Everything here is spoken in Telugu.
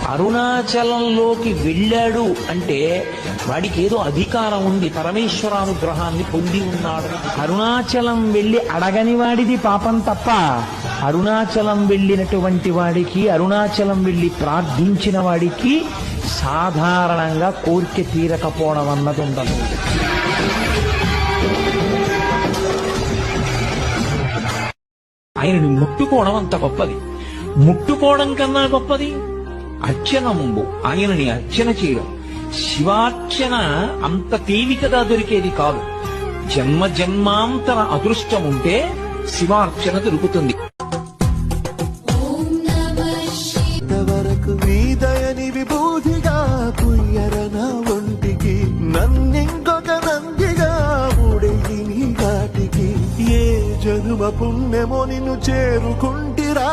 అరుణాచలంలోకి వెళ్ళాడు అంటే వాడికి ఏదో అధికారం ఉంది, పరమేశ్వరానుగ్రహాన్ని పొంది ఉన్నాడు. అరుణాచలం వెళ్ళి అడగని వాడిది పాపం తప్ప, అరుణాచలం వెళ్ళినటువంటి వాడికి, అరుణాచలం వెళ్ళి ప్రార్థించిన వాడికి సాధారణంగా కోరిక తీరకపోవడం అన్నది ఉండదు. ఆయనని ముట్టుకోవడం అంత గొప్పది. ముట్టుకోవడం కన్నా గొప్పది అర్చన. ముందు ఆయనని అర్చన చేయడం. శివార్చన అంత తేలికగా దొరికేది కాదు. జన్మ జన్మాంతర అదృష్టం ఉంటే శివార్చన దొరుకుతుంది. వరకు వీదయని విభూతిగా పుయ్యరన ఒంటికి నన్నింకొక నందిగా ఉడయి నీ ఘాటికి ఏ జనుమ పుణ్యమో నిన్ను చేరుకుంటిరా